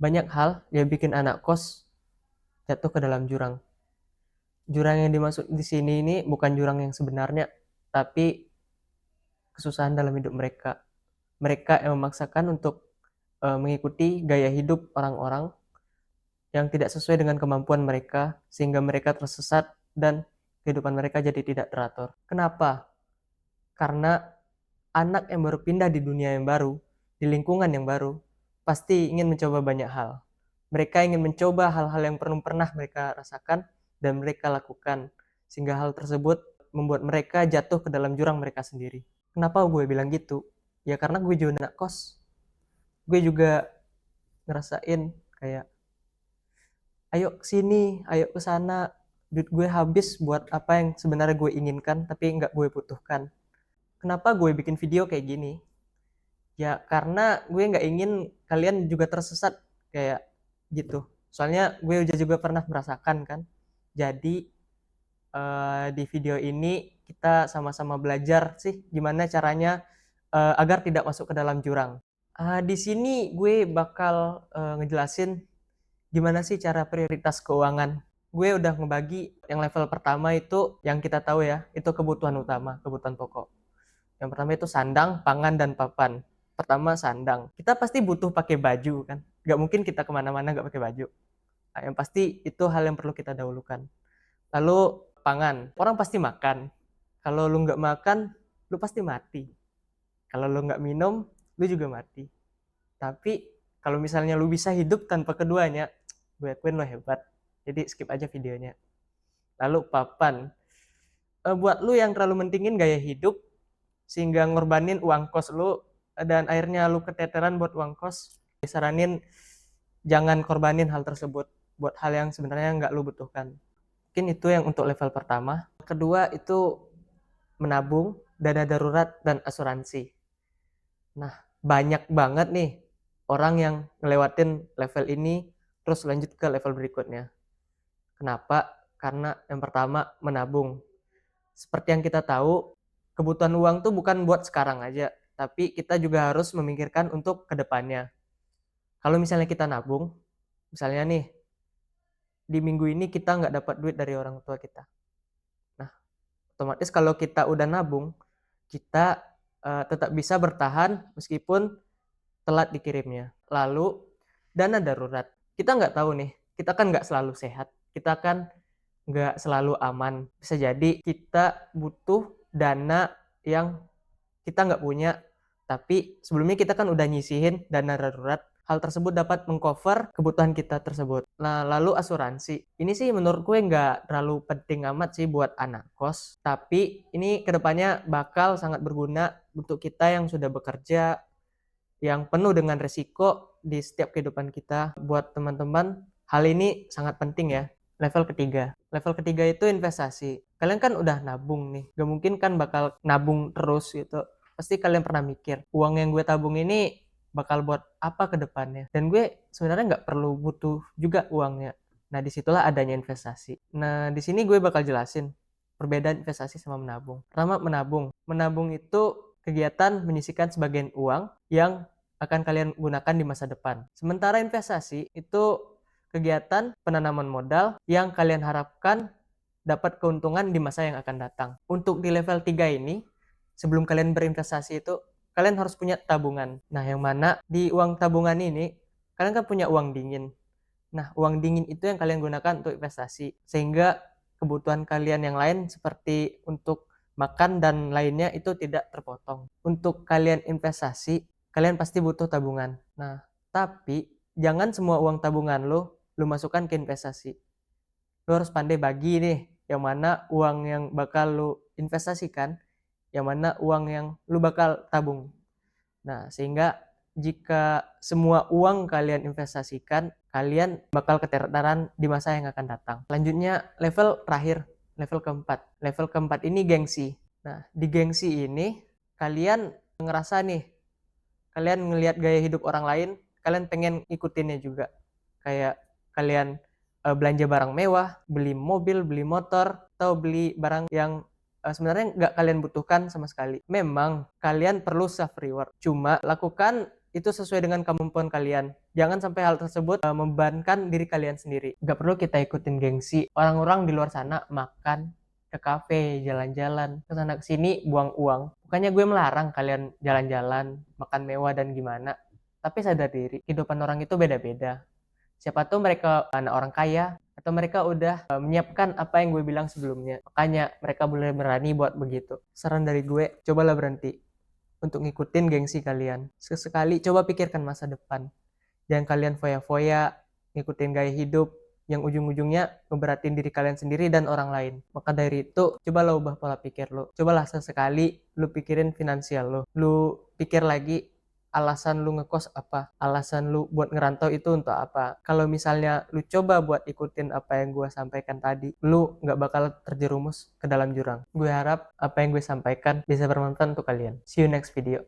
Banyak hal yang bikin anak kos jatuh ke dalam jurang. Jurang yang dimaksud di sini ini bukan jurang yang sebenarnya, tapi kesusahan dalam hidup mereka. Mereka yang memaksakan untuk mengikuti gaya hidup orang-orang yang tidak sesuai dengan kemampuan mereka, sehingga mereka tersesat dan kehidupan mereka jadi tidak teratur. Kenapa? Karena anak yang baru pindah di dunia yang baru, di lingkungan yang baru, pasti ingin mencoba banyak hal. Mereka ingin mencoba hal-hal yang belum pernah mereka rasakan dan mereka lakukan, sehingga hal tersebut membuat mereka jatuh ke dalam jurang mereka sendiri. Kenapa gue bilang gitu? Ya karena gue juga anak kos. Gue juga ngerasain kayak, ayo ke sini, ayo ke sana. Duit gue habis buat apa yang sebenarnya gue inginkan, tapi nggak gue butuhkan. Kenapa gue bikin video kayak gini? Ya karena gue nggak ingin kalian juga tersesat kayak gitu. Soalnya gue juga pernah merasakan kan. Jadi di video ini kita sama-sama belajar sih gimana caranya agar tidak masuk ke dalam jurang. Di sini gue bakal ngejelasin gimana sih cara prioritas keuangan. Gue udah ngebagi yang level pertama itu yang kita tahu ya, itu kebutuhan utama, kebutuhan pokok. Yang pertama itu sandang, pangan, dan papan. Pertama sandang. Kita pasti butuh pakai baju kan. Gak mungkin kita kemana-mana gak pakai baju. Nah, yang pasti itu hal yang perlu kita dahulukan. Lalu pangan. Orang pasti makan. Kalau lu nggak makan, lu pasti mati. Kalau lu nggak minum, lu juga mati. Tapi kalau misalnya lu bisa hidup tanpa keduanya, gue akuin lo hebat. Jadi skip aja videonya. Lalu papan. Buat lu yang terlalu mentingin gaya hidup, sehingga ngorbanin uang kos lu dan akhirnya lu keteteran buat uang kos, disaranin jangan korbanin hal tersebut buat hal yang sebenarnya nggak lu butuhkan. Mungkin itu yang untuk level pertama. Kedua itu menabung, dana darurat, dan asuransi. Nah, banyak banget nih orang yang ngelewatin level ini terus lanjut ke level berikutnya. Kenapa? Karena yang pertama menabung. Seperti yang kita tahu, kebutuhan uang tuh bukan buat sekarang aja, tapi kita juga harus memikirkan untuk kedepannya. Kalau misalnya kita nabung, misalnya nih, di minggu ini kita nggak dapat duit dari orang tua kita. Nah, otomatis kalau kita udah nabung, kita tetap bisa bertahan meskipun telat dikirimnya. Lalu, dana darurat. Kita nggak tahu nih, kita kan nggak selalu sehat. Kita kan nggak selalu aman. Bisa jadi kita butuh dana yang kita nggak punya, tapi sebelumnya kita kan udah nyisihin dana darurat. Hal tersebut dapat mengcover kebutuhan kita tersebut. Nah, lalu asuransi. Ini sih menurut gue nggak terlalu penting amat sih buat anak kos. Tapi ini kedepannya bakal sangat berguna untuk kita yang sudah bekerja, yang penuh dengan resiko di setiap kehidupan kita. Buat teman-teman, hal ini sangat penting ya. Level ketiga. Level ketiga itu investasi. Kalian kan udah nabung nih. Gak mungkin kan bakal nabung terus gitu. Pasti kalian pernah mikir, uang yang gue tabung ini bakal buat apa ke depannya. Dan gue sebenarnya nggak perlu butuh juga uangnya. Nah, disitulah adanya investasi. Nah, di sini gue bakal jelasin perbedaan investasi sama menabung. Pertama, menabung. Menabung itu kegiatan menyisihkan sebagian uang yang akan kalian gunakan di masa depan. Sementara investasi itu kegiatan penanaman modal yang kalian harapkan dapat keuntungan di masa yang akan datang. Untuk di level 3 ini, sebelum kalian berinvestasi itu, kalian harus punya tabungan. Nah, yang mana di uang tabungan ini, kalian kan punya uang dingin. Nah, uang dingin itu yang kalian gunakan untuk investasi. Sehingga kebutuhan kalian yang lain seperti untuk makan dan lainnya itu tidak terpotong. Untuk kalian investasi, kalian pasti butuh tabungan. Nah, tapi jangan semua uang tabungan lu masukkan ke investasi. Lu harus pandai bagi nih, yang mana uang yang bakal lu investasikan, yang mana uang yang lu bakal tabung. Nah, sehingga jika semua uang kalian investasikan, kalian bakal keteteran di masa yang akan datang. Selanjutnya, level terakhir, level keempat. Level keempat ini gengsi. Nah, di gengsi ini, kalian ngerasa nih, kalian ngelihat gaya hidup orang lain, kalian pengen ikutinnya juga. Kayak kalian belanja barang mewah, beli mobil, beli motor, atau beli barang yang sebenarnya nggak kalian butuhkan sama sekali. Memang kalian perlu self reward. Cuma lakukan itu sesuai dengan kemampuan kalian. Jangan sampai hal tersebut membebankan diri kalian sendiri. Gak perlu kita ikutin gengsi. Orang-orang di luar sana makan ke kafe, jalan-jalan, ke sana ke sini, buang uang. Bukannya gue melarang kalian jalan-jalan, makan mewah dan gimana. Tapi sadar diri, kehidupan orang itu beda-beda. Siapa tahu mereka anak orang kaya, atau mereka udah menyiapkan apa yang gue bilang sebelumnya. Makanya mereka boleh berani buat begitu. Saran dari gue, cobalah berhenti untuk ngikutin gengsi kalian. Sesekali coba pikirkan masa depan. Jangan kalian foya-foya, ngikutin gaya hidup yang ujung-ujungnya ngeberatin diri kalian sendiri dan orang lain. Maka dari itu, cobalah ubah pola pikir lo. Cobalah sesekali lu pikirin finansial lo. Lu pikir lagi alasan lu ngekos apa, alasan lu buat ngerantau itu untuk apa. Kalau misalnya lu coba buat ikutin apa yang gue sampaikan tadi, lu nggak bakal terjerumus ke dalam jurang. Gue harap apa yang gue sampaikan bisa bermanfaat untuk kalian. See you next video.